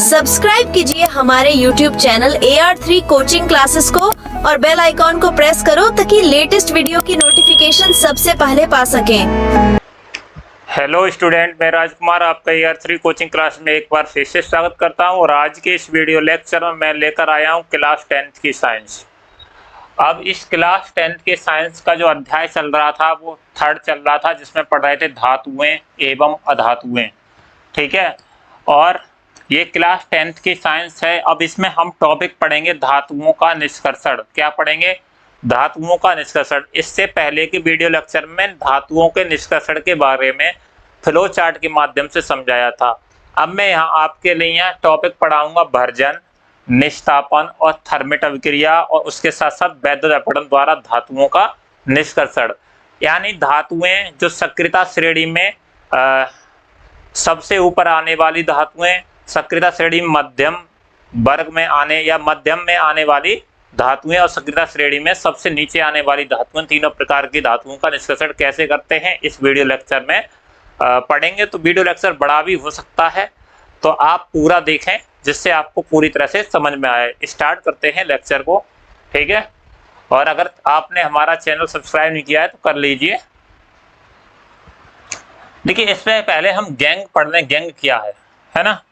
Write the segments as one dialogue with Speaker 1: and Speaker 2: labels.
Speaker 1: Subscribe कीजिए हमारे YouTube channel AR3 coaching classes को और बेल आइकॉन को प्रेस करो ताकि लेटेस्ट वीडियो की नोटिफिकेशन सबसे पहले पा सकें।
Speaker 2: हेलो स्टूडेंट, मैं राजकुमार आपका AR3 कोचिंग क्लास में एक बार फिर से स्वागत करता हूं और आज के इस वीडियो लेक्चर में मैं लेकर आया हूं क्लास 10th की साइंस। अब इस क्लास 10th के साइंस का जो अध्याय चल रहा था वो थर्ड चल रहा था, जिसमें पढ़ रहे थे धातुएं एवं अधातुएं। ठीक है, और ये क्लास 10th की साइंस है। अब इसमें हम टॉपिक पढ़ेंगे धातुओं का निष्कर्षण। क्या पढ़ेंगे? धातुओं का निष्कर्षण। इससे पहले के वीडियो लेक्चर में धातुओं के निष्कर्षण के बारे में फ्लो चार्ट के माध्यम से समझाया था। अब मैं यहाँ आपके लिए यहाँ टॉपिक पढ़ाऊंगा भर्जन, निष्तापन और थर्मिट अभिक्रिया, और उसके साथ साथ वैद्युत अपघटन द्वारा धातुओं का निष्कर्षण। यानी धातुएं जो सक्रियता श्रेणी में सबसे ऊपर आने वाली धातुएं, सक्रियता श्रेणी मध्यम वर्ग में आने या मध्यम में आने वाली धातुएं, और सक्रियता श्रेणी में सबसे नीचे आने वाली धातुएं, तीनों प्रकार की धातुओं का निष्कर्षण कैसे करते हैं इस वीडियो लेक्चर में पढ़ेंगे। तो वीडियो लेक्चर बड़ा भी हो सकता है, तो आप पूरा देखें जिससे आपको पूरी तरह से समझ में आए। स्टार्ट करते हैं लेक्चर को, ठीक है। और अगर आपने हमारा चैनल सब्सक्राइब नहीं किया है तो कर लीजिए। देखिए, इसमें पहले हम गैंग पढ़ लें। गैंग क्या है ना?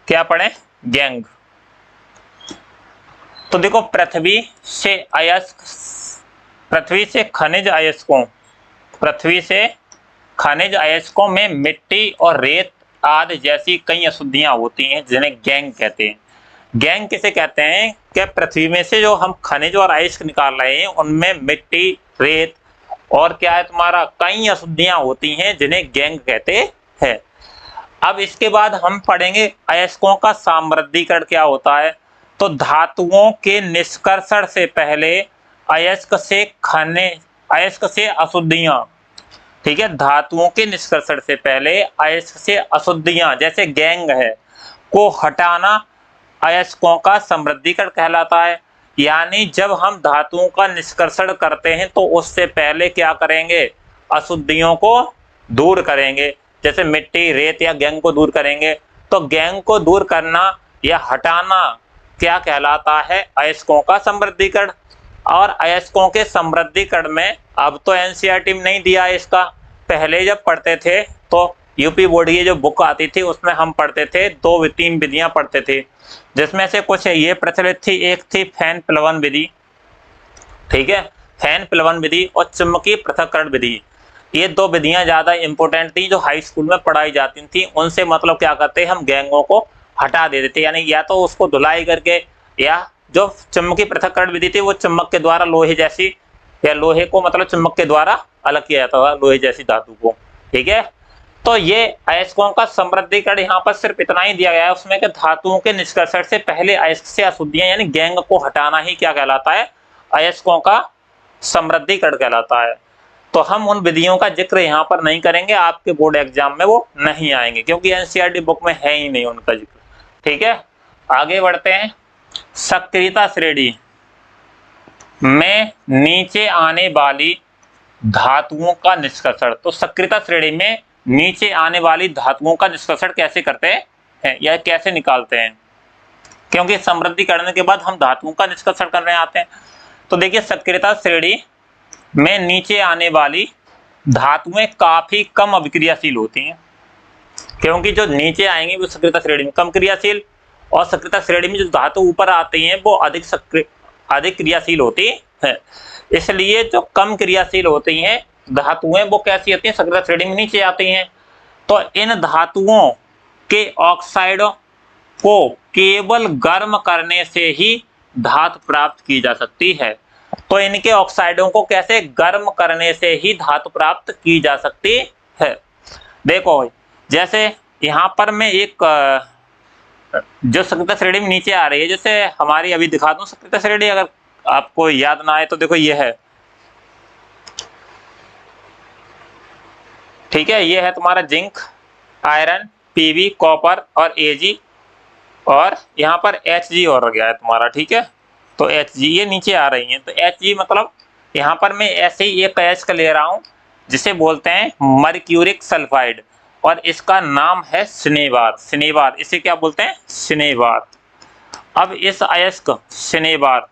Speaker 2: क्या पढ़ें? गैंग। तो देखो, पृथ्वी से खनिज अयस्कों में मिट्टी और रेत आदि जैसी कई अशुद्धियां होती हैं, जिन्हें गैंग कहते हैं। गैंग किसे कहते हैं? कि पृथ्वी में से जो हम खनिज और अयस्क निकाल रहे हैं उनमें मिट्टी, रेत और क्या है तुम्हारा, कई अशुद्धियां होती हैं, जिन्हें गैंग कहते हैं। अब इसके बाद हम पढ़ेंगे अयस्कों का सामृद्धिकरण क्या होता है। तो धातुओं के निष्कर्षण से पहले अयस्क से अशुद्धियां, ठीक है, धातुओं के निष्कर्षण से पहले अयस्क से अशुद्धियां जैसे गैंग है को हटाना अयस्कों का समृद्धिकरण कहलाता है। यानी जब हम धातुओं का निष्कर्षण करते हैं तो उससे पहले क्या करेंगे? अशुद्धियों को दूर करेंगे, जैसे मिट्टी, रेत या गैंग को दूर करेंगे। तो गैंग को दूर करना या हटाना क्या कहलाता है? अयस्कों का समृद्धिकरण। और अयस्कों के समृद्धिकरण में अब तो एनसीईआरटी में नहीं दिया है इसका, पहले जब पढ़ते थे तो यूपी बोर्ड की जो बुक आती थी उसमें हम पढ़ते थे, 2-3 विधियां पढ़ते थे, जिसमें से कुछ ये प्रचलित थी। एक थी फैन प्लवन विधि, ठीक है, फैन प्लवन विधि और चुंबकीय पृथक्करण विधि। ये दो विधियां ज्यादा इंपॉर्टेंट थी, जो हाई स्कूल में पढ़ाई जाती थी। उनसे मतलब क्या करते, हम गैंगों को हटा देते थे, यानी या तो उसको धुलाई करके, या जो चुंबकीय पृथक्करण विधि थी वो चुंबक के द्वारा लोहे जैसी, या लोहे को मतलब चुंबक के द्वारा अलग किया जाता था, लोहे जैसी धातु को, ठीक है। तो ये अयस्कों का समृद्धिकरण यहाँ पर सिर्फ इतना ही दिया गया है उसमें कि धातुओं के निष्कर्षण से पहले अयस्क से अशुद्धियां यानी गैंग को हटाना ही क्या कहलाता है? अयस्कों का समृद्धिकरण कहलाता है। तो हम उन विधियों का जिक्र यहाँ पर नहीं करेंगे, आपके बोर्ड एग्जाम में वो नहीं आएंगे, क्योंकि एनसीईआरटी बुक में है ही नहीं उनका जिक्र, ठीक है। आगे बढ़ते हैं। सक्रियता श्रेणी में नीचे आने वाली धातुओं का निष्कर्षण। तो सक्रियता श्रेणी में नीचे आने वाली धातुओं का निष्कर्षण कैसे करते हैं या कैसे निकालते हैं? क्योंकि समृद्धिकरण के बाद हम धातुओं का निष्कर्षण करने आते हैं। तो देखिए, सक्रियता श्रेणी में नीचे आने वाली धातुएं काफी कम अभिक्रियाशील होती हैं, क्योंकि जो नीचे आएंगे वो सक्रियता श्रेणी में कम क्रियाशील, और सक्रियता श्रेणी में जो धातु ऊपर आती हैं वो अधिक क्रियाशील होती है। इसलिए जो कम क्रियाशील होती हैं धातुएं वो कैसी होती हैं? सक्रियता श्रेणी में नीचे आती हैं। तो इन धातुओं के ऑक्साइडों को केवल गर्म करने से ही धातु प्राप्त की जा सकती है। तो इनके ऑक्साइडों को कैसे? गर्म करने से ही धातु प्राप्त की जा सकती है। देखो, जैसे यहाँ पर मैं एक जो सक्रियता श्रेणी में नीचे आ रही है, जैसे हमारी अभी दिखा दूं सक्रियता श्रेणी, अगर आपको याद ना आए तो देखो ये है, ठीक है। ये है तुम्हारा जिंक, आयरन, पीबी, कॉपर और एजी, और यहाँ पर एचजी और गया है तुम्हारा, ठीक है। तो एचजी ये नीचे आ रही हैं। तो एचजी मतलब यहाँ पर मैं ऐसे ही एक अयस्क ले रहा हूँ जिसे बोलते हैं मर्क्यूरिक सल्फाइड, और इसका नाम है स्नेहवाद। स्नेहवाद इसे क्या बोलते हैं? स्नेहवाद। अब इस अयस्क स्नेहवाद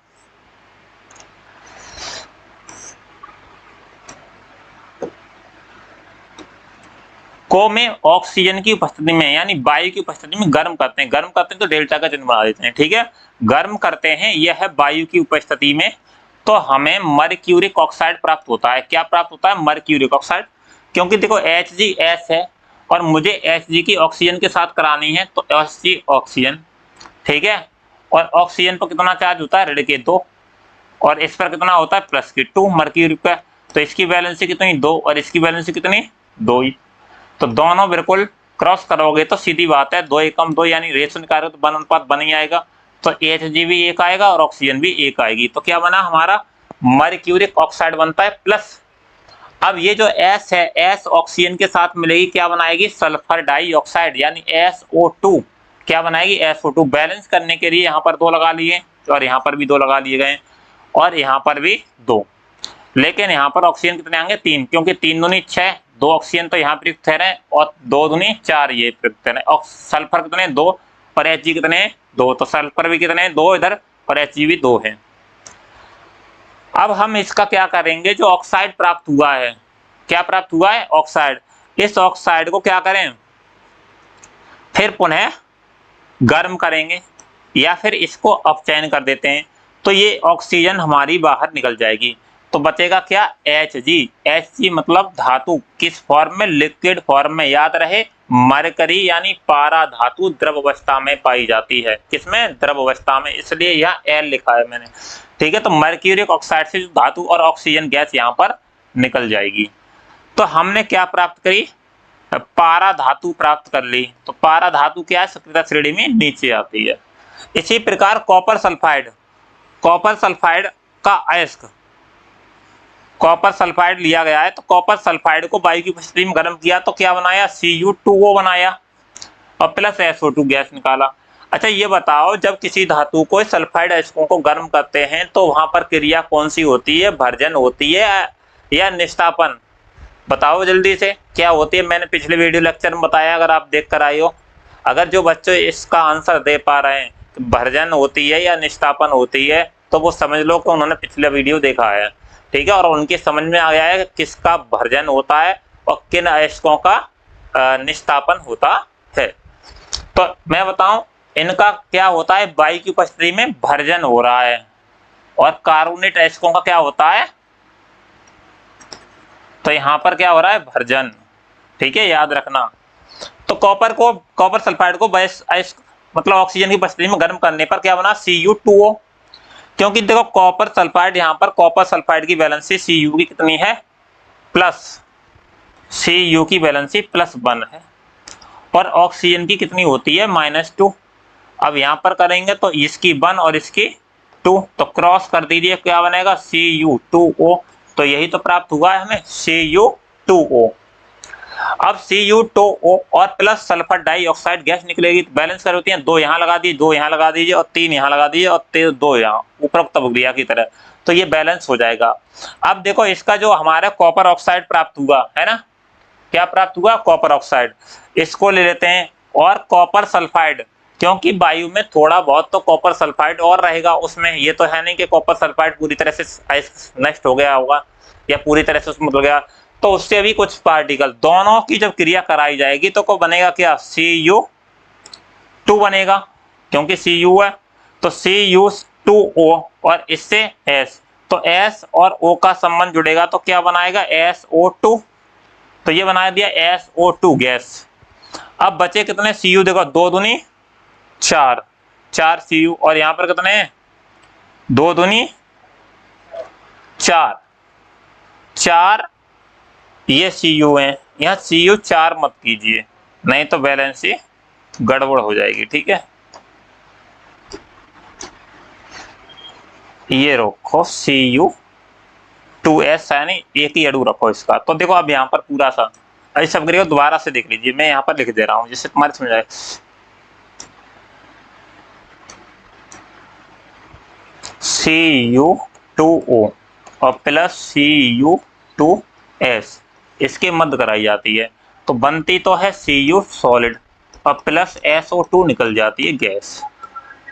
Speaker 2: को में ऑक्सीजन की उपस्थिति में यानी वायु की उपस्थिति में गर्म करते हैं। गर्म करते हैं तो डेल्टा का चिन्ह बना देते हैं, ठीक है। गर्म करते हैं, यह है वायु की उपस्थिति में, तो हमें मर्क्यूरिक ऑक्साइड प्राप्त होता है। क्या प्राप्त होता है? Mercuric oxide. क्योंकि देखो HgS है और मुझे Hg की ऑक्सीजन के साथ करानी है, तो Hg ऑक्सीजन, ठीक है। और ऑक्सीजन पर कितना चार्ज होता है? ऋण के 2, और इस पर कितना होता है? प्लस के 2 मर्क्यूरिक पर। तो इसकी वैलेंसी कितनी? 2, और इसकी वैलेंसी कितनी? 2 ही। तो दोनों बिल्कुल क्रॉस करोगे तो सीधी बात है 2 एकम 2 यानी रेशो निकालोगे तो 1 अनुपात 1 ही आएगा। तो Hg भी 1 आएगा और ऑक्सीजन भी 1 आएगी। तो क्या बना हमारा? मर्क्यूरिक ऑक्साइड बनता है प्लस। अब ये जो S है, S ऑक्सीजन के साथ मिलेगी, क्या बनाएगी? सल्फर डाइऑक्साइड यानी SO2। क्या बनाएगी? SO2। बैलेंस करने के लिए यहाँ पर 2 लगा लिए और यहाँ पर भी 2 लगा लिए गए और यहाँ पर भी 2, लेकिन यहाँ पर ऑक्सीजन कितने आएंगे? 3, क्योंकि 3 दूनी 6, 2 ऑक्सीजन तो यहाँ प्रयुक्त ठहरे और 2 दूनी 4 ये प्रयुक्त ठहरे। और सल्फर कितने? 2, और Hg कितने? 2। तो सल्फर भी कितने? 2 इधर, और Hg भी 2 है। अब हम इसका क्या करेंगे? जो ऑक्साइड प्राप्त हुआ है, क्या प्राप्त हुआ है? ऑक्साइड। इस ऑक्साइड को क्या करें? फिर पुनः गर्म करेंगे या फिर इसको अपचयन कर देते हैं, तो ये ऑक्सीजन हमारी बाहर निकल जाएगी। तो बचेगा क्या? Hg। Hg मतलब धातु, किस फॉर्म में? लिक्विड फॉर्म में। याद रहे मरकरी यानी पारा धातु द्रव अवस्था में पाई जाती है। किसमें? द्रव अवस्था में, इसलिए यहाँ L लिखा है मैंने, ठीक है। तो मर्क्यूरिक ऑक्साइड से धातु और ऑक्सीजन गैस यहाँ पर निकल जाएगी। तो हमने क्या प्राप्त करी? पारा धातु प्राप्त कर ली। तो पारा धातु क्या है? सक्रियता श्रेणी में नीचे आती है। इसी प्रकार कॉपर सल्फाइड, कॉपर सल्फाइड का अयस्क, कॉपर सल्फाइड लिया गया है, तो कॉपर सल्फाइड को वायु की उपस्थिति में गर्म किया तो क्या बनाया? Cu2O बनाया और प्लस SO2 गैस निकाला। अच्छा ये बताओ, जब किसी धातु को सल्फाइड अयस्कों को गर्म करते हैं तो वहां पर क्रिया कौन सी होती है? भर्जन होती है या निष्ठापन? बताओ जल्दी से, क्या होती है? मैंने पिछले वीडियो लेक्चर में बताया, अगर आप देख कर आए हो। अगर जो बच्चे इसका आंसर दे पा रहे हैं भर्जन होती है या निष्ठापन होती है, तो वो समझ लो कि उन्होंने पिछला वीडियो देखा है, ठीक है, और उनकी समझ में आ गया है किसका भर्जन होता है और किन अयस्कों का निष्ठापन होता है। तो मैं बताऊं, इनका क्या होता है? वायु की उपस्थिति में भर्जन हो रहा है, और कार्बोनेट अयस्कों का क्या होता है? तो यहाँ पर क्या हो रहा है? भर्जन, ठीक है, याद रखना। तो कॉपर सल्फाइड को मतलब ऑक्सीजन की उपस्थिति में गर्म करने पर क्या बना? Cu2O। क्योंकि देखो कॉपर सल्फाइड, यहाँ पर कॉपर सल्फाइड की वैलेंसी Cu की कितनी है? प्लस, Cu की वैलेंसी +1 है, और ऑक्सीजन की कितनी होती है? -2। अब यहाँ पर करेंगे तो इसकी 1 और इसकी 2, तो क्रॉस कर दीजिए, क्या बनेगा? Cu2O। तो यही तो प्राप्त हुआ है हमें, Cu2O। अब Cu2O और प्लस सल्फर डाइऑक्साइड गैस निकलेगी, तो बैलेंस कर होती है, 2 यहाँ लगा दीजिए, 2 यहाँ लगा दीजिए और 3 यहाँ लगा दीजिए और 2 यहाँ, उपरोक्त अभिक्रिया की तरह, तो ये बैलेंस हो जाएगा। अब देखो इसका जो हमारा कॉपर ऑक्साइड प्राप्त हुआ है ना, क्या प्राप्त हुआ? Copper oxide. इसको ले लेते हैं, और कॉपर सल्फाइड, क्योंकि वायु में थोड़ा बहुत तो कॉपर सल्फाइड और रहेगा उसमें, ये तो है नहीं कि कॉपर सल्फाइड पूरी तरह से नष्ट हो गया होगा या पूरी तरह से उसमें गया, तो उससे भी कुछ पार्टिकल, दोनों की जब क्रिया कराई जाएगी तो को बनेगा क्या? Cu2 बनेगा, क्योंकि Cu है, तो Cu2O और इससे S, तो S और O का संबंध जुड़ेगा तो क्या बनाएगा? SO2। तो ये बना दिया SO2 गैस। अब बचे कितने? Cu, देखो 2 दूनी 4, 4 Cu, और यहाँ पर कितने हैं? 2 दूनी 4, 4 ये Cu है। यहाँ Cu 4 मत कीजिए, नहीं तो बैलेंसी गड़बड़ हो जाएगी, ठीक है। ये रखो Cu2S, यानी एक ही अड़ू रखो इसका। तो देखो अब यहाँ पर पूरा सा इस सब को दोबारा से देख लीजिए, मैं यहाँ पर लिख दे रहा हूँ जिससे तुम्हारे समझ आए। Cu2O और प्लस Cu2S, इसके मध्य कराई जाती है। तो बनती तो है Cu सॉलिड और प्लस SO2 निकल जाती है गैस।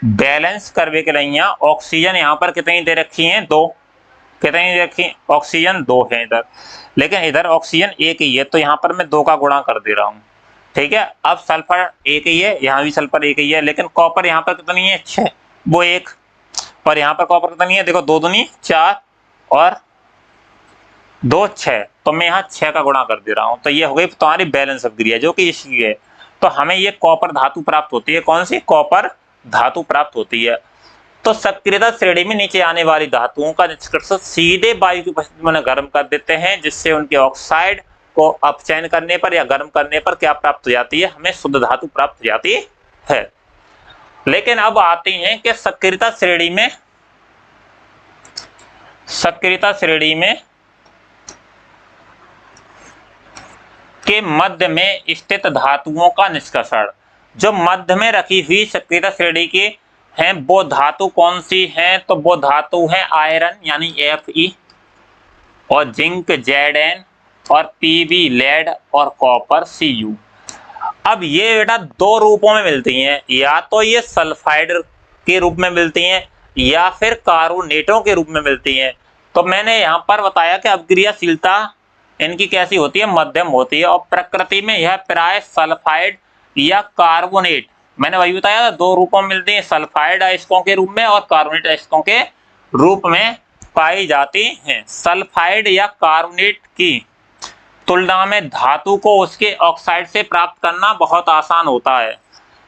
Speaker 2: बैलेंस करने के लिए ऑक्सीजन यहाँ पर कितनी दे रखी है, 2। कितनी दे रखी, ऑक्सीजन 2 है इधर, लेकिन इधर ऑक्सीजन 1 ही है, तो यहाँ पर मैं 2 का गुणा कर दे रहा हूँ। ठीक है, अब सल्फर 1 ही है, यहाँ भी सल्फर 1 ही है, लेकिन कॉपर यहाँ पर कितनी है, 6, वो 1, और यहाँ पर कॉपर कितनी है, देखो 2 दूनी 4 और 2 6, तो मैं यहाँ 6 का गुणा कर दे रहा हूँ। तो ये हो गई तुम्हारी बैलेंस अभिक्रिया जो कि इसकी है। तो हमें ये कॉपर धातु प्राप्त होती है, कौन सी, कॉपर धातु प्राप्त होती है। तो सक्रियता श्रेणी में नीचे आने वाली धातुओं का निष्कर्ष सीधे वायु की उपस्थिति में गर्म कर देते हैं, जिससे उनके ऑक्साइड को अपचयन करने पर या गर्म करने पर क्या प्राप्त हो जाती है, हमें शुद्ध धातु प्राप्त हो जाती है। लेकिन अब आते हैं कि सक्रियता श्रेणी में के मध्य में स्थित धातुओं का निष्कर्षण। जो मध्य में रखी हुई सक्रियता श्रेणी की हैं वो धातु कौन सी हैं, तो वो धातु है आयरन यानी Fe और जिंक Zn और Pb लेड और कॉपर Cu। अब ये बेटा 2 रूपों में मिलती हैं, या तो ये सल्फाइड के रूप में मिलती हैं या फिर कार्बोनेटों के रूप में मिलती हैं। तो मैंने यहाँ पर बताया कि अभिक्रियाशीलता इनकी कैसी होती है, मध्यम होती है, और प्रकृति में यह प्राय सल्फाइड या कार्बोनेट, मैंने वही बताया 2 रूपों में मिलती है, सल्फाइड अयस्कों के रूप में और कार्बोनेट अयस्कों के रूप में पाई जाती हैं। सल्फाइड या कार्बोनेट की तुलना में धातु को उसके ऑक्साइड से प्राप्त करना बहुत आसान होता है।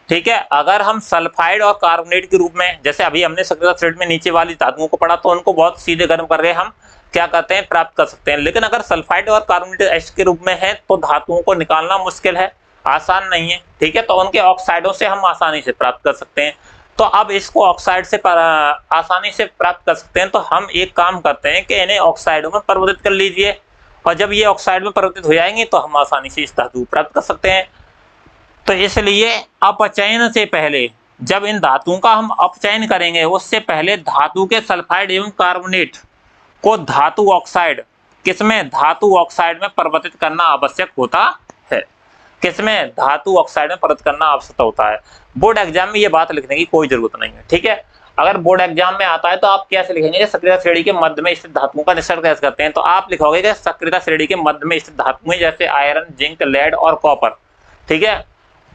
Speaker 2: ठीक है, अगर हम सल्फाइड और कार्बोनेट के रूप में, जैसे अभी हमने सक्रियता श्रेणी में नीचे वाली धातुओं को पढ़ा, तो उनको बहुत सीधे गर्म कर रहे हम क्या करते हैं, प्राप्त कर सकते हैं। लेकिन अगर सल्फाइड और कार्बोनेट अयस्क के रूप में है तो धातुओं को निकालना मुश्किल है, आसान नहीं है। ठीक है, तो उनके ऑक्साइडों से हम आसानी से प्राप्त कर सकते हैं। तो अब इसको ऑक्साइड से आसानी से प्राप्त कर सकते हैं, तो हम एक काम करते हैं कि इन्हें ऑक्साइडों में परिवर्तित कर लीजिए, और जब ये ऑक्साइड में परिवर्तित हो जाएंगे तो हम आसानी से इस धातु प्राप्त कर सकते हैं। तो इसलिए अपचयन से पहले, जब इन धातुओं का हम अपचयन करेंगे, उससे पहले धातु के सल्फाइड एवं कार्बोनेट को धातु ऑक्साइड, किसमें, धातु ऑक्साइड में परिवर्तित करना आवश्यक होता है। किसमें, धातु ऑक्साइड में परिवर्तित करना आवश्यक होता है। बोर्ड एग्जाम में ये बात लिखने की कोई जरूरत नहीं है। ठीक है, अगर बोर्ड एग्जाम में आता है तो आप कैसे लिखेंगे, सक्रियता श्रेणी के मध्य में स्थित धातुओं का निष्कर्ष कैसे करते हैं, तो आप लिखोगे कि सक्रियता श्रेणी के मध्य में स्थित धातुएं जैसे आयरन, जिंक, लेड और कॉपर। ठीक है,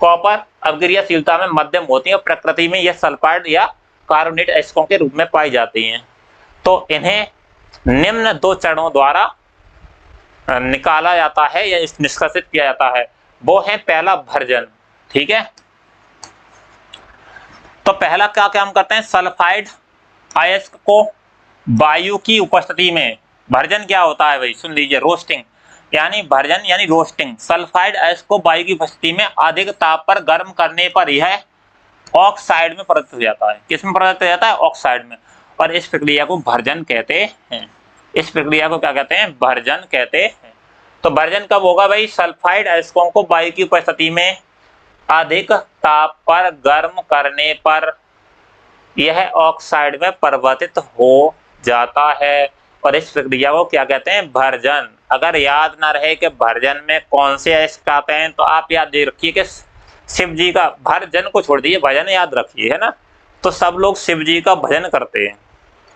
Speaker 2: कॉपर अभिक्रियाशीलता में मध्यम होती है और प्रकृति में यह सल्फाइड या कार्बोनेट अयस्कों के रूप में पाई जाती हैं। तो इन्हें निम्न 2 चरणों द्वारा निकाला जाता है या निष्कासित किया जाता है। वो है पहला भर्जन। ठीक है, तो पहला क्या काम करते हैं, सल्फाइड अयस्क को वायु की उपस्थिति में, भर्जन क्या होता है भाई, सुन लीजिए, रोस्टिंग यानी भर्जन यानी रोस्टिंग। सल्फाइड अयस्क को वायु की उपस्थिति में अधिक ताप पर गर्म करने पर यह ऑक्साइड में परिवर्तित हो जाता है। किस में परिवर्तित हो जाता है, ऑक्साइड में, और इस प्रक्रिया को भर्जन कहते हैं। इस प्रक्रिया को क्या कहते हैं, भर्जन कहते हैं। तो भर्जन कब होगा भाई, सल्फाइड अयस्कों को वायु की उपस्थिति में अधिक ताप पर गर्म करने पर यह ऑक्साइड में परिवर्तित हो जाता है, और इस प्रक्रिया को क्या कहते हैं, भर्जन। अगर याद ना रहे कि भर्जन में कौन से अयस्क आते हैं, तो आप याद रखिए कि शिव जी का, भर्जन को छोड़ दीजिए, भजन याद रखिए, है ना। तो सब लोग शिव जी का भजन करते हैं,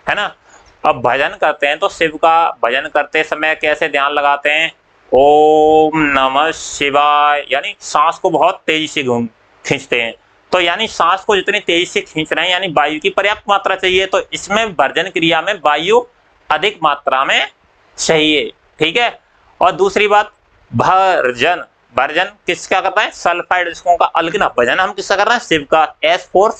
Speaker 2: है ना। अब भजन करते हैं तो शिव का भजन करते समय कैसे ध्यान लगाते हैं, ओम नमः शिवाय, यानी सांस को बहुत तेजी से खींचते हैं। तो यानी सांस को जितनी तेजी से खींच रहे हैं, यानी वायु की पर्याप्त मात्रा चाहिए, तो इसमें भर्जन क्रिया में वायु अधिक मात्रा में चाहिए। ठीक है, और दूसरी बात, भर्जन, भर्जन किसका करता है, सल्फाइड अयस्कों का, लेकिन भजन हम किसका कर रहे हैं, शिव का। S4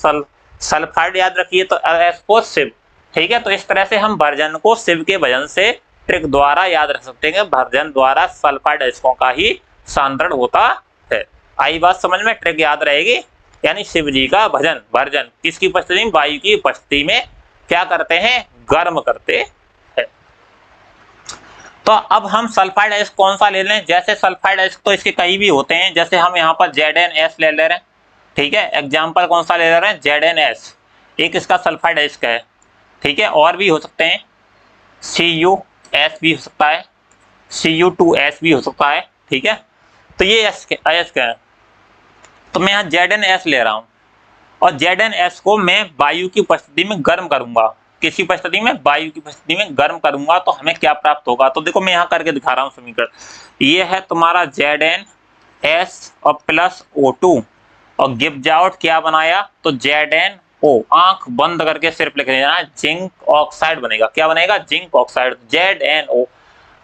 Speaker 2: सल्फाइड याद रखिए, तो S4 शिव। ठीक है, तो इस तरह से हम भर्जन को शिव के भजन से ट्रिक द्वारा याद रख सकते हैं। भर्जन द्वारा सल्फाइड अयस्कों का ही सांद्रण होता है। आई बात समझ में, ट्रिक याद रहेगी। यानी शिव जी का भजन, भर्जन किसकी उपस्थिति में, वायु की उपस्थिति में क्या करते हैं, गर्म करते हैं। तो अब हम सल्फाइड अयस्क कौन सा ले लें, जैसे सल्फाइड अयस्क तो इसके कई भी होते हैं, जैसे हम यहाँ पर ZnS ले ले रहे हैं। ठीक है, एग्जाम्पल कौन सा ले ले रहे हैं, ZnS, एक इसका सल्फाइड अयस्क है। ठीक है, और भी हो सकते हैं, CuS भी हो सकता है, Cu2S भी हो सकता है। ठीक है, तो ये एस का है, तो मैं यहाँ ZnS ले रहा हूँ और ZnS को मैं वायु की उपस्थिति में गर्म करूंगा। किसी उपस्थिति में? वायु की उपस्थिति में गर्म करूंगा तो हमें क्या प्राप्त होगा? तो देखो मैं यहाँ करके दिखा रहा हूँ समीकरण। ये है तुम्हारा ZnS और प्लस O2 और गिव्स आउट क्या बनाया? तो ZnO, आंख बंद करके सिर्फ लिख देना, जिंक ऑक्साइड बनेगा। क्या बनेगा? Zinc oxide, ZnO।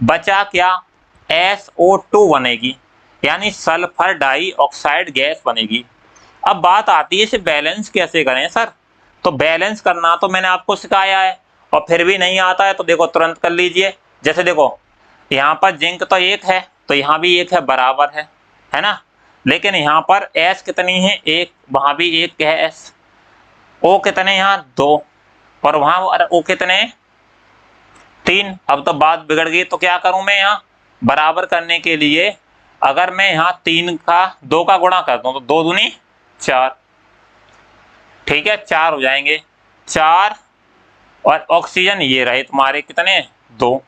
Speaker 2: बचा क्या? SO2 बनेगी, यानी सल्फर डाइऑक्साइड गैस बनेगी। अब बात आती है इसे बैलेंस कैसे करें सर? तो बैलेंस करना तो मैंने आपको सिखाया है और फिर भी नहीं आता है तो देखो तुरंत कर लीजिए। जैसे देखो यहाँ पर जिंक तो 1 है तो यहाँ भी 1 है, बराबर है ना। लेकिन यहाँ पर S कितनी है? 1, वहां भी 1 है S। O कितने? यहाँ 2 और वहां O कितने? 3। अब तो बात बिगड़ गई, तो क्या करूं मैं? यहाँ बराबर करने के लिए अगर मैं यहाँ 3 का 2 का गुणा कर दूं तो 2 दूनी 4, ठीक है, 4 हो जाएंगे। 4 और ऑक्सीजन ये रहे तुम्हारे कितने? 2,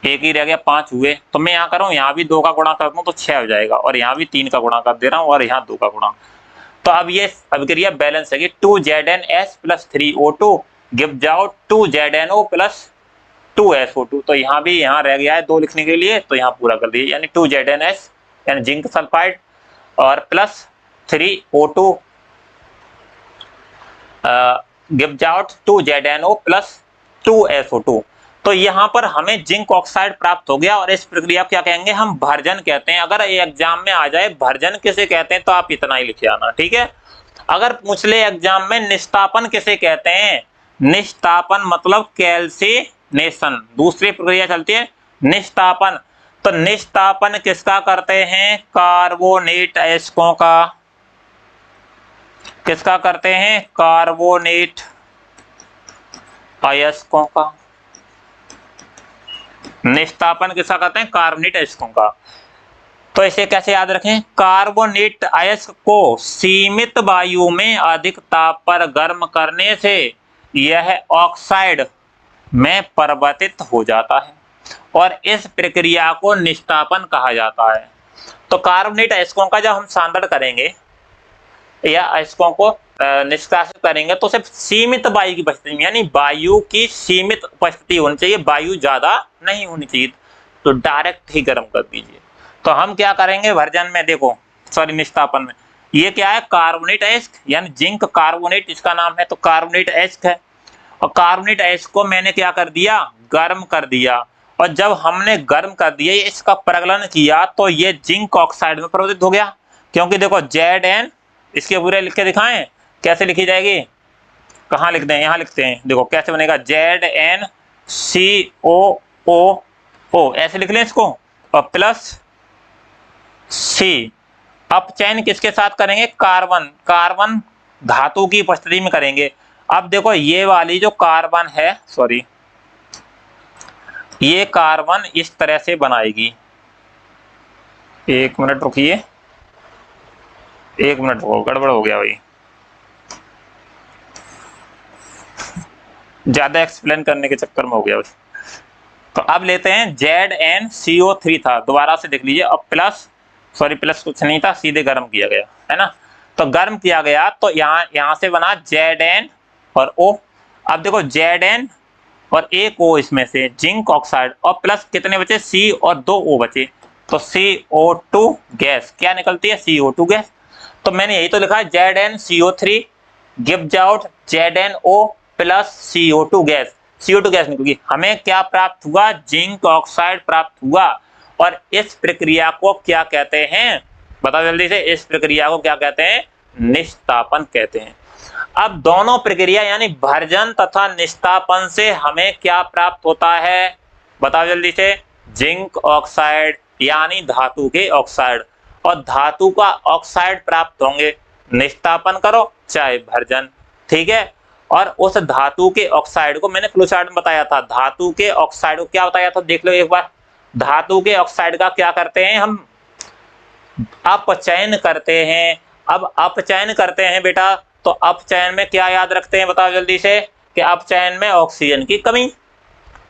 Speaker 2: 1 ही रह गया, 5 हुए। तो मैं यहाँ करूँ, यहाँ भी 2 का गुणा कर दूं तो 6 हो जाएगा और यहाँ भी 3 का गुणा कर दे रहा हूँ और यहाँ 2 का गुणा। तो अब ये अभिक्रिया बैलेंस है। 2ZnS plus 3O2 gives out 2ZnO plus 2SO2। तो यहाँ भी यहाँ रह गया है 2 लिखने के लिए, तो यहाँ पूरा कर दिए, यानी 2ZnS यानी जिंक सल्फाइड और plus 3O2 gives out 2ZnO plus 2SO2। तो यहाँ पर हमें जिंक ऑक्साइड प्राप्त हो गया और इस प्रक्रिया को क्या कहेंगे? हम भर्जन कहते हैं। अगर एग्जाम में आ जाए भर्जन किसे कहते हैं तो आप इतना ही लिखे आना, ठीक है। अगर पूछ ले एग्जाम में निस्तापन किसे कहते हैं? निस्तापन मतलब कैल्सिनेशन, दूसरी प्रक्रिया चलती है निस्तापन। तो निस्तापन किसका करते हैं? कार्बोनेट अयस्कों का। किसका करते हैं? कार्बोनेट अयस्कों का। निस्तापन किसका करते हैं? कार्बोनेट अयस्कों का। तो इसे कैसे याद रखें? कार्बोनेट अयस्क को सीमित वायु में अधिक ताप पर गर्म करने से यह ऑक्साइड में परिवर्तित हो जाता है और इस प्रक्रिया को निस्तापन कहा जाता है। तो कार्बोनेट अयस्कों का जब हम सांद्रण करेंगे या अयस्कों को निष्कासित करेंगे तो सिर्फ सीमित वायु की उपस्थिति में, यानी वायु की सीमित उपस्थिति होनी चाहिए, वायु ज्यादा नहीं होनी चाहिए, तो डायरेक्ट ही गर्म कर दीजिए। तो हम क्या करेंगे भर्जन में? देखो सॉरी निस्तापन में, ये क्या है? कार्बोनेट अयस्क यानी जिंक कार्बोनेट इसका नाम है, तो कार्बोनेट अयस्क है और कार्बोनेट अयस्क को मैंने क्या कर दिया? गर्म कर दिया। और जब हमने गर्म कर दिया, इसका प्रगलन किया तो ये जिंक ऑक्साइड में परिवर्तित हो गया। क्योंकि देखो Zn, इसके पूरे लिख के दिखाएं कैसे लिखी जाएगी? कहाँ लिख दें? यहाँ लिखते हैं, देखो कैसे बनेगा। ZnCOO, ऐसे लिख लें इसको, और प्लस C। अपचयन किसके साथ करेंगे? कार्बन। कार्बन धातु की उपस्थिति में करेंगे। अब देखो ये वाली जो कार्बन है, सॉरी ये कार्बन इस तरह से बनाएगी। 1 मिनट रुकिए, 1 मिनट रुको, गड़बड़ हो गया भाई, ज्यादा एक्सप्लेन करने के चक्कर में हो गया भाई। तो अब लेते हैं ZnCO3 था, दोबारा से देख लीजिए, अब प्लस, सॉरी प्लस कुछ नहीं था, सीधे गर्म किया गया है ना। तो गर्म किया गया तो यहाँ से बना Zn और O। अब देखो Zn और एक O इसमें से जिंक ऑक्साइड और प्लस कितने बचे? C और 2 O बचे, तो CO2 गैस क्या निकलती है? CO2 gas. तो मैंने यही तो लिखा है ZnCO3 gives out ZnO plus CO2 gas. CO2 gas निकलेगी। हमें क्या प्राप्त हुआ? जिंक ऑक्साइड प्राप्त हुआ। और इस प्रक्रिया को क्या कहते हैं? बताओ जल्दी से, इस प्रक्रिया को क्या कहते हैं? निस्तापन कहते हैं। अब दोनों प्रक्रिया यानी भर्जन तथा निस्तापन से हमें क्या प्राप्त होता है? बताओ जल्दी से। जिंक ऑक्साइड यानी धातु के ऑक्साइड, और धातु का ऑक्साइड प्राप्त होंगे, निस्तापन करो चाहे भर्जन, ठीक है। और उस धातु के ऑक्साइड को मैंने फ्लो चार्ट में बताया था, धातु के ऑक्साइड को क्या बताया था देख लो एक बार। धातु के ऑक्साइड का क्या करते हैं हम? अपचयन करते हैं। अब अपचयन करते हैं बेटा, तो अपचयन में क्या याद रखते हैं? बताओ जल्दी से, कि अपचयन में ऑक्सीजन की कमी।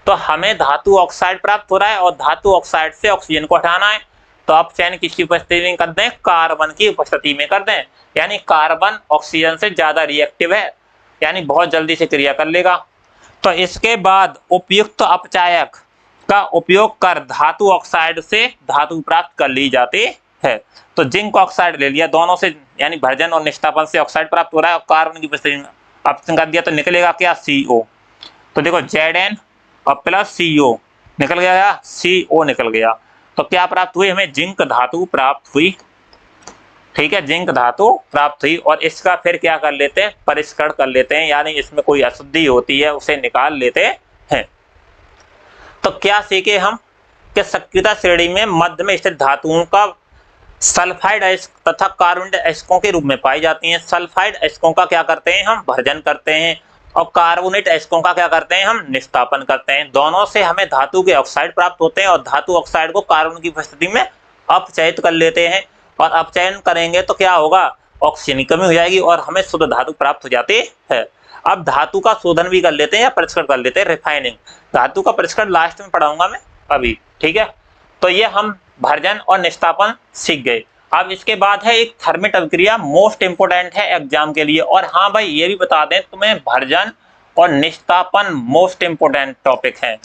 Speaker 2: तो हमें धातु ऑक्साइड प्राप्त हो रहा है और धातु ऑक्साइड से ऑक्सीजन को हटाना है, तो अपचयन किसकी उपस्थिति में कर दें? कार्बन की उपस्थिति में कर दें। यानी कार्बन ऑक्सीजन से ज्यादा रिएक्टिव है, यानी बहुत जल्दी से क्रिया कर लेगा। तो इसके बाद उपयुक्त अपचायक का उपयोग कर धातु ऑक्साइड से धातु प्राप्त कर ली जाती है। तो जिंक ऑक्साइड ले लिया, दोनों से यानी भर्जन और निष्ठापन से ऑक्साइड प्राप्त हो रहा है और कार्बन की उपस्थिति में अपचयन कर दिया तो निकलेगा क्या? CO। तो देखो Zn और प्लस CO निकल गया, CO निकल गया। तो क्या प्राप्त हुई? हमें जिंक धातु प्राप्त हुई। ठीक है, जिंक धातु प्राप्त हुई और इसका फिर क्या कर लेते हैं? परिष्करण कर लेते हैं, यानी इसमें कोई अशुद्धि होती है उसे निकाल लेते हैं। तो क्या सीखे हम कि सक्रियता श्रेणी में मध्य में स्थित धातुओं का सल्फाइड अयस्क तथा कार्बोनेट अयस्कों के रूप में पाई जाती हैं। सल्फाइड अयस्कों का क्या करते हैं? हम भर्जन करते हैं और कार्बोनेट अयस्कों का क्या करते हैं? हम निष्ठापन करते हैं। दोनों से हमें धातु के ऑक्साइड प्राप्त होते हैं और धातु ऑक्साइड को कार्बन की उपस्थिति में अपचयित कर लेते हैं और अपचयन करेंगे तो क्या होगा? ऑक्सीजन की कमी हो जाएगी और हमें शुद्ध धातु प्राप्त हो जाती है। अब धातु का शोधन भी कर लेते हैं या परिष्करण कर लेते हैं, रिफाइनिंग। धातु का परिष्करण लास्ट में पढ़ाऊंगा मैं अभी। ठीक है, तो ये हम भर्जन और निष्ठापन सीख गए। अब इसके बाद है एक थर्मिट अभिक्रिया, मोस्ट इंपोर्टेंट है एग्जाम के लिए। और हाँ भाई, ये भी बता दें तुम्हें, भर्जन और निष्ठापन मोस्ट इंपोर्टेंट टॉपिक है।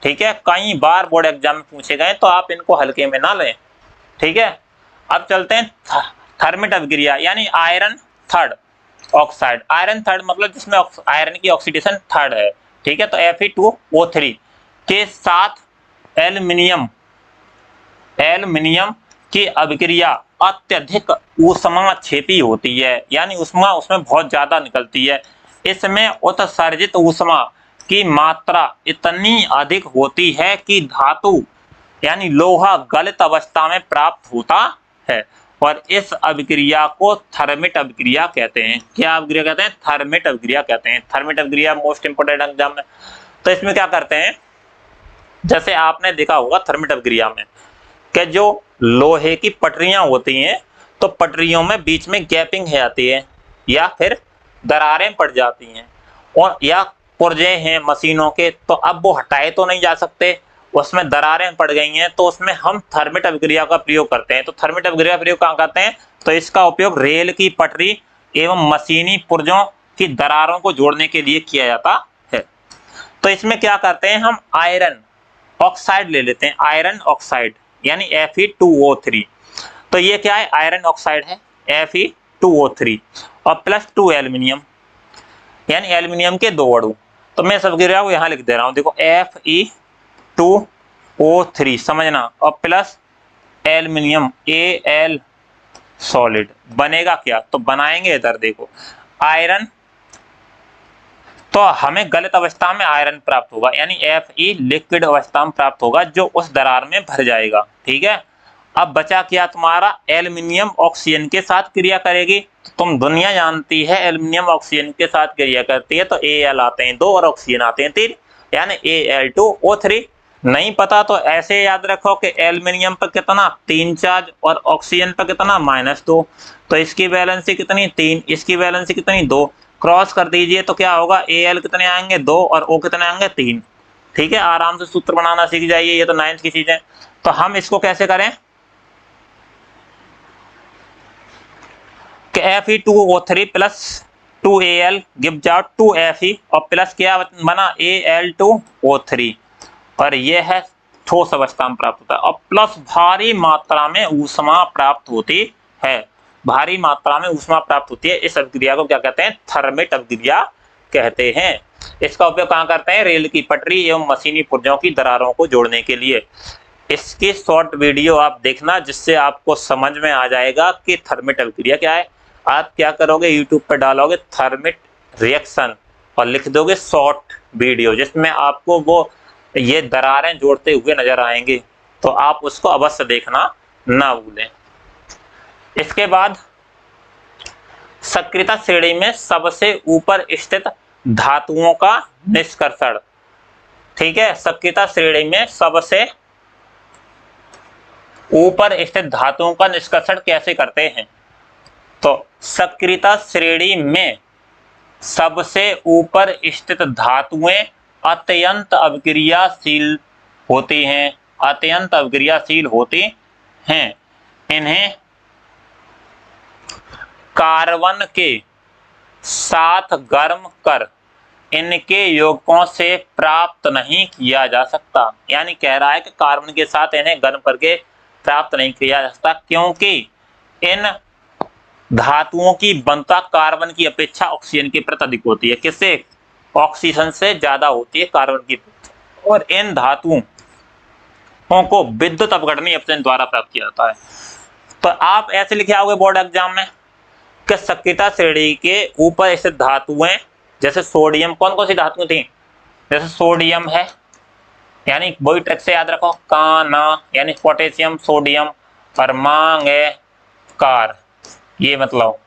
Speaker 2: ठीक है, कई बार बोर्ड एग्जाम में पूछे गए तो आप इनको हल्के में ना लें। ठीक है, अब चलते हैं थर्मिट अभिक्रिया, यानी iron third oxide. Iron third मतलब जिसमें आयरन की ऑक्सीडेशन थर्ड है। ठीक है, तो Fe2O3 के साथ एल्युमिनियम की अभिक्रिया अत्यधिक ऊष्माक्षेपी होती है, यानी ऊष्मा उसमें बहुत ज्यादा निकलती है। इसमें उत्सर्जित ऊष्मा की मात्रा इतनी अधिक होती है कि धातु यानी लोहा गलित अवस्था में प्राप्त होता है और इस अभिक्रिया को थर्मिट अभिक्रिया कहते हैं। क्या अभिक्रिया कहते हैं? थर्मिट अभिक्रिया कहते हैं। थर्मिट अभिक्रिया मोस्ट इंपोर्टेंट एग्जाम में। तो इसमें क्या करते हैं, जैसे आपने देखा होगा थर्मिट अभिक्रिया में कि जो लोहे की पटरियां होती हैं तो पटरियों में बीच में गैपिंग है आती है या फिर दरारें पड़ जाती हैं और या पुर्जे हैं मशीनों के, तो अब वो हटाए तो नहीं जा सकते, उसमें दरारें पड़ गई हैं, तो उसमें हम थर्मिट अभिक्रिया का प्रयोग करते हैं। तो थर्मिट अभिक्रिया का प्रयोग कहाँ करते हैं? तो इसका उपयोग रेल की पटरी एवं मशीनी पुर्जों की दरारों को जोड़ने के लिए किया जाता है। तो इसमें क्या करते हैं, हम आयरन ऑक्साइड ले लेते हैं, आयरन ऑक्साइड यानी Fe2O3। तो ये क्या है? आयरन ऑक्साइड है Fe2O3 और प्लस 2 एल्यूमिनियम, यानी एल्यूमिनियम के 2 अणु। तो मैं सब गिरा को यहाँ लिख दे रहा हूँ, देखो Fe2O3 समझना और प्लस एल्यूमिनियम Al सॉलिड। बनेगा क्या? तो बनाएंगे इधर देखो आयरन, तो हमें गलित अवस्था में आयरन प्राप्त होगा, यानी Fe लिक्विड अवस्था में प्राप्त होगा जो उस दरार में भर जाएगा। ठीक है, अब बचा क्या तुम्हारा? एल्यूमिनियम ऑक्सीजन के साथ क्रिया करेगी। तो तुम दुनिया जानती है एल्यूमिनियम ऑक्सीजन के साथ क्रिया करती है तो Al आते हैं 2 और ऑक्सीजन आते हैं 3, यानी Al2O3। नहीं पता तो ऐसे याद रखो कि एल्यूमिनियम पर कितना 3 चार्ज और ऑक्सीजन पर कितना -2, तो इसकी वैलेंसी कितनी 3, इसकी वैलेंसी कितनी 2, क्रॉस कर दीजिए तो क्या होगा? Al कितने आएंगे 2 और O कितने आएंगे 3। ठीक है, आराम से सूत्र बनाना सीख जाइए, ये तो 9th की चीज है। तो हम इसको कैसे करें कि Fe2O3 plus 2Al gives out 2Fe और प्लस क्या बना? Al2O3 और ये है ठोस अवस्था में प्राप्त होता है और प्लस भारी मात्रा में ऊष्मा प्राप्त होती है। भारी मात्रा में ऊष्मा प्राप्त होती है। इस अभिक्रिया को क्या कहते हैं? थर्मिट अभिक्रिया कहते हैं। इसका उपयोग कहाँ करते हैं? रेल की पटरी एवं मशीनी पुर्जों की दरारों को जोड़ने के लिए। इसकी शॉर्ट वीडियो आप देखना जिससे आपको समझ में आ जाएगा कि थर्मिट अभिक्रिया क्या है। आप क्या करोगे, यूट्यूब पर डालोगे थर्मिट रिएक्शन और लिख दोगे शॉर्ट वीडियो, जिसमें आपको वो ये दरारें जोड़ते हुए नजर आएंगे, तो आप उसको अवश्य देखना ना भूलें। इसके बाद सक्रियता श्रेणी में सबसे ऊपर स्थित धातुओं का निष्कर्षण। ठीक है, सक्रियता श्रेणी में सबसे ऊपर स्थित धातुओं का निष्कर्षण कैसे करते हैं? तो सक्रियता श्रेणी में सबसे ऊपर स्थित धातुएं अत्यंत अभिक्रियाशील होती हैं, अत्यंत अभिक्रियाशील होती हैं इन्हें कार्बन के साथ गर्म कर इनके यौगिकों से प्राप्त नहीं किया जा सकता। यानी कह रहा है कि कार्बन के साथ इन्हें गर्म करके प्राप्त नहीं किया जा सकता, क्योंकि इन धातुओं की बंधुता कार्बन की अपेक्षा ऑक्सीजन के प्रति अधिक होती है। किससे? ऑक्सीजन से ज्यादा होती है कार्बन की। और इन धातुओं को विद्युत अपघटनीय अपचयन द्वारा प्राप्त किया जाता है। तो आप ऐसे लिखे आओगे बोर्ड एग्जाम में कि सक्रियता श्रेणी के ऊपर स्थित धातुएं, जैसे सोडियम, कौन कौन सी धातुएं थी? जैसे सोडियम है, यानी वही ट्रिक से याद रखो, का ना, यानी पोटेशियम सोडियम, और मांग है कार। ये मतलब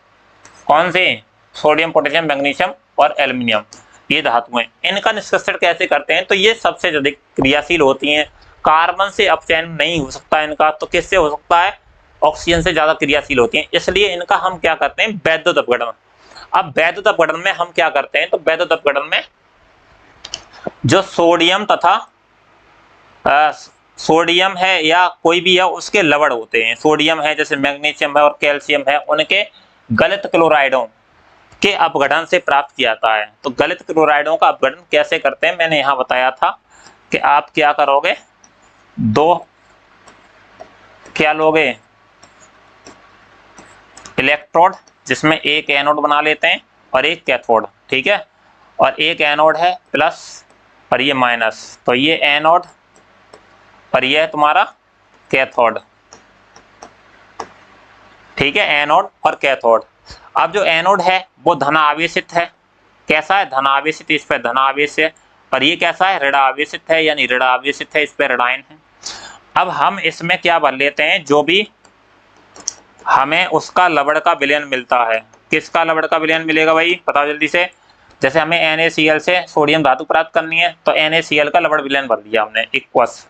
Speaker 2: कौन से? सोडियम, पोटेशियम, मैग्नीशियम और एल्युमिनियम, ये धातुएं। इनका निष्कर्षण कैसे करते हैं? तो ये सबसे अधिक क्रियाशील होती हैं। कार्बन से अपचयन नहीं हो सकता इनका, तो किससे हो सकता है? ऑक्सीजन से ज्यादा क्रियाशील होती हैं, इसलिए इनका हम क्या करते हैं? वैद्युत अपघटन। अब वैद्युत अपघटन में हम क्या करते हैं? तो वैद्युत अपघटन में जो सोडियम तथा सोडियम है या कोई भी है उसके लवण होते हैं, सोडियम है जैसे मैग्नीशियम है और कैल्शियम है, उनके गलित क्लोराइडों के अपघटन से प्राप्त किया जाता है। तो गलित क्लोराइडों का अपघटन कैसे करते हैं मैंने यहां बताया था कि आप क्या करोगे, दो क्या लोगे? इलेक्ट्रोड, जिसमें एक एनोड बना लेते हैं और एक कैथोड, ठीक है। और एक एनोड है प्लस और ये माइनस, तो ये एनोड और ये है तुम्हारा कैथोड, ठीक है, एनोड और कैथोड। अब जो एनोड है वो धनावेशित है। कैसा है? धनावेशित, इस पर धनावेश है। और ये कैसा है? ऋणावेशित है, यानी ऋणावेशित है, इस पर ऋणायन है। अब हम इसमें क्या भर लेते हैं? जो भी हमें उसका लवण का विलयन मिलता है। किसका लवण का विलयन मिलेगा भाई? बताओ जल्दी से। जैसे हमें NaCl से सोडियम धातु प्राप्त करनी है, तो NaCl का लवण विलयन भर दिया हमने, इक्वस।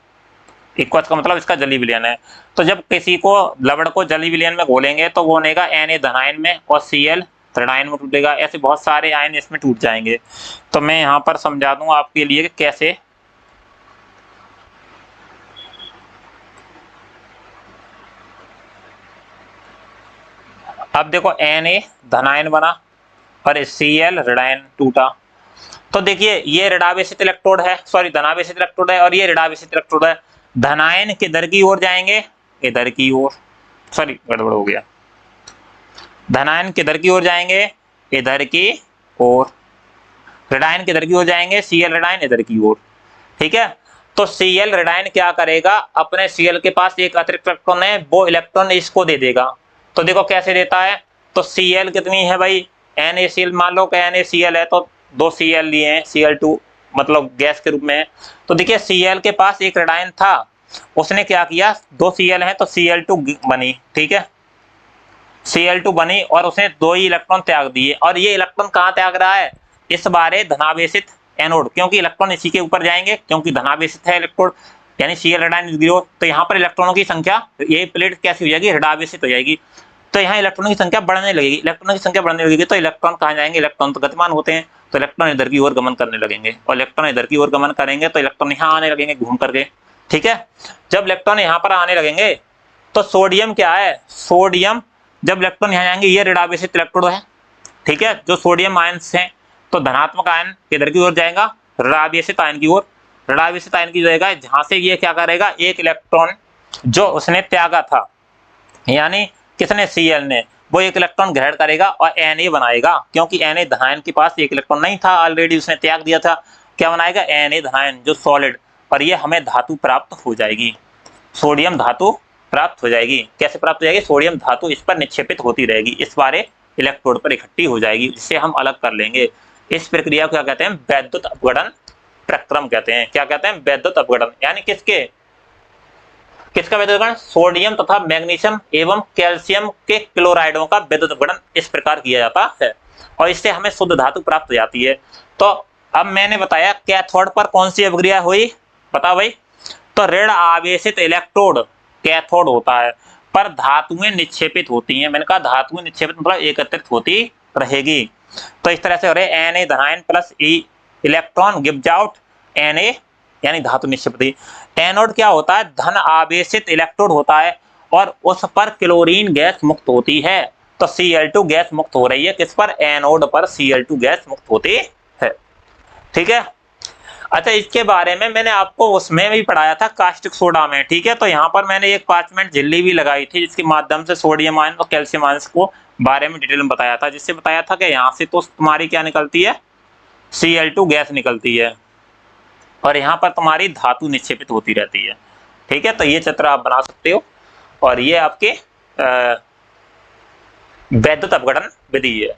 Speaker 2: इक्वस का मतलब इसका जली विलयन है। तो जब किसी को लवण को जली विलयन में घोलेंगे तो वो बनेगा Na धनायन में और Cl ऋणायन में टूटेगा। ऐसे बहुत सारे आयन इसमें टूट जाएंगे। तो मैं यहाँ पर समझा दूं आपके लिए कि कैसे। अब देखो Na धनायन बना और Cl ऋणायन टूटा। तो देखिए ये ऋणावेशित इलेक्ट्रोड है, सॉरी धनावेशित इलेक्ट्रोड है, और ये ऋणावेशित इलेक्ट्रोड है। धनायन किधर की ओर जाएंगे? इधर की ओर, सॉरी गड़बड़ हो गया। धनायन किधर की ओर जाएंगे? इधर की ओर। ऋणायन किधर की ओर जाएंगे? Cl ऋणायन इधर की ओर, ठीक है। तो Cl ऋणायन क्या करेगा? अपने Cl के पास एक अतिरिक्त इलेक्ट्रॉन है, वो इलेक्ट्रॉन इसको दे देगा। तो देखो कैसे देता है। तो Cl कितनी है भाई? NaCl, मान लो कि NaCl है तो दो Cl लिए हैं, Cl2 मतलब गैस के रूप में है। तो देखिए Cl के पास एक ऋणायन था, उसने क्या किया? दो Cl है तो Cl2 बनी, ठीक है, Cl2 बनी और उसने दो ही इलेक्ट्रॉन त्याग दिए। और ये इलेक्ट्रॉन कहाँ त्याग रहा है? इस बारे धनावेशित एनोड, क्योंकि इलेक्ट्रॉन इसी के ऊपर जाएंगे, क्योंकि धनावेशित है इलेक्ट्रोड, यानी Cl ऋणायन 0। तो यहाँ पर इलेक्ट्रॉनों की संख्या, ये प्लेट कैसी हो जाएगी? ऋणावेशित हो जाएगी। तो यहाँ इलेक्ट्रॉनों की संख्या बढ़ने लगेगी। इलेक्ट्रॉनों की संख्या बढ़ने लगेगी तो इलेक्ट्रॉन कहाँ जाएंगे? इलेक्ट्रॉन तो गतिमान होते हैं, तो इलेक्ट्रॉन इधर की ओर गमन करने लगेंगे, और इलेक्ट्रॉन इधर की ओर गमन करेंगे तो इलेक्ट्रॉन यहाँ आने लगेंगे घूम करके, ठीक है। जब इलेक्ट्रॉन यहाँ पर आने लगेंगे तो सोडियम क्या है? सोडियम जब इलेक्ट्रॉन यहाँ जाएंगे, ये ऋणावेशित इलेक्ट्रोड है, ठीक है। जो सोडियम आयन्स हैं, तो धनात्मक आयन किधर की ओर जाएगा? ऋणावेशित आयन की ओर। ऋणावेशित आयन की जगह जहां से ये क्या करेगा? एक इलेक्ट्रॉन जो उसने त्यागा था, यानी किसने? Cl ने, वो एक इलेक्ट्रॉन ग्रहण करेगा और Na बनाएगा, क्योंकि Na धनायन के पास एक इलेक्ट्रॉन नहीं था, ऑलरेडी उसने त्याग दिया था। क्या बनाएगा? Na धनायन, जो सॉलिड। और ये हमें धातु प्राप्त हो जाएगी, सोडियम धातु प्राप्त हो जाएगी। कैसे प्राप्त हो जाएगी? सोडियम धातु इस पर निक्षेपित होती रहेगी, इस बारे इलेक्ट्रोड पर इकट्ठी हो जाएगी, जिसे हम अलग कर लेंगे। इस प्रक्रिया को क्या कहते हैं? वैद्युत अपघटन प्रक्रम कहते हैं। क्या कहते हैं? वैद्युत अपघटन। यानी किसका वैद्युत अपघटन? सोडियम तथा मैग्नीशियम एवं कैल्शियम के क्लोराइडों का वैद्युत अपघटन इस प्रकार किया जाता है, और इससे हमें शुद्ध धातु प्राप्त हो जाती है। तो अब मैंने बताया कैथोड पर कौन सी अभिक्रिया हुई, बताओ भाई। तो ऋण आवेशित इलेक्ट्रोड कैथोड होता है, पर धातुएं निक्षेपित होती हैं। मैंने कहा धातुएं निक्षेपित मतलब एकत्रित होती रहेगी। तो इस तरह से हो रहे Na धनायन plus E electron gives out Na, यानी धातु निक्षेपित। एनोड क्या होता है? धन आवेशित इलेक्ट्रोड होता है, और उस पर क्लोरीन गैस मुक्त होती है। तो Cl2 गैस मुक्त हो रही है किस पर? एनोड पर Cl2 गैस मुक्त होती है। ठीक है। अच्छा, इसके बारे में मैंने आपको उसमें भी पढ़ाया था कास्टिक सोडा में। ठीक है, तो यहाँ पर मैंने एक 5 मिनट झिल्ली भी लगाई थी जिसके माध्यम से सोडियम आयन और कैल्शियम आयन को बारे में डिटेल में बताया था, जिससे बताया था कि यहाँ से तो तुम्हारी क्या निकलती है? Cl2 गैस निकलती है और यहाँ पर तुम्हारी धातु निक्षेपित होती रहती है। ठीक है, तो ये चित्र आप बना सकते हो और ये आपके वैद्युत अपघटन विधि है।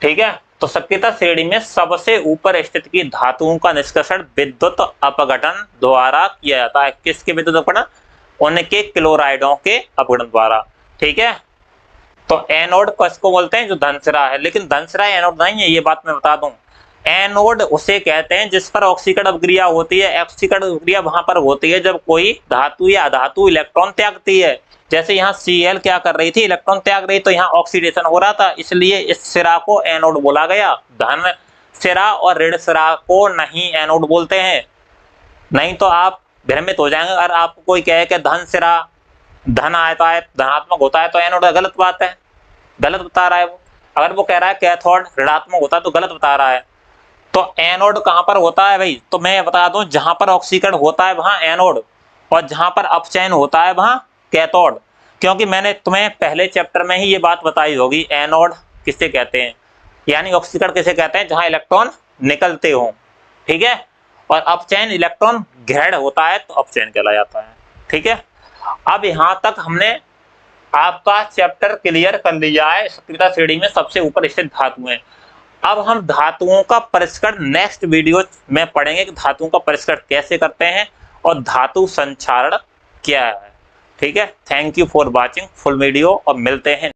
Speaker 2: ठीक है, तो सक्रियता श्रेणी में सबसे ऊपर स्थित की धातुओं का निष्कर्षण विद्युत अपघटन द्वारा किया जाता है। किसके विद्युत अपघटन? उनके क्लोराइडों के अपघटन द्वारा। ठीक है, तो एनोड किसको बोलते हैं? जो धनसिरा है, लेकिन धनसिरा एनोड नहीं है, ये बात मैं बता दूं। एनोड उसे कहते हैं जिस पर ऑक्सीकरण अभिक्रिया होती है। ऑक्सीकरण अभिक्रिया वहां पर होती है जब कोई धातु या अधातु इलेक्ट्रॉन त्यागती है। जैसे यहाँ Cl क्या कर रही थी? इलेक्ट्रॉन त्याग रही, तो यहाँ ऑक्सीडेशन हो रहा था, इसलिए इस सिरा को एनोड बोला गया। धन सिरा और ऋण सिरा को नहीं एनोड बोलते हैं, नहीं तो आप भ्रमित हो जाएंगे। अगर आपको कोई कहे कि धन सिरा धन आता है, धनात्मक होता है, तो एनोड गलत बात है, गलत बता रहा है वो। अगर वो कह रहा है कैथोड ऋणात्मक होता है तो गलत बता रहा है। तो एनोड कहां पर होता है भाई? तो मैं बता दूं, जहां पर ऑक्सीकरण होता है वहां एनोड, और जहां पर अपचयन होता है वहां कैथोड। क्योंकि मैंने तुम्हें पहले चैप्टर में ही ये बात बताई होगी, एनोड किसे कहते हैं, यानी ऑक्सीकरण किसे कहते हैं? जहां इलेक्ट्रॉन निकलते हो। ठीक है, और अपचयन इलेक्ट्रॉन ग्रहण होता है तो अपचयन कहला जाता है। ठीक है, अब यहां तक हमने आपका चैप्टर क्लियर कर लिया है। सक्रियता श्रेणी में सबसे ऊपर स्थित धातुएं। अब हम धातुओं का परिष्करण नेक्स्ट वीडियो में पढ़ेंगे कि धातुओं का परिष्करण कैसे करते हैं और धातु संक्षारण क्या है। ठीक है, thank you for watching full video और मिलते हैं।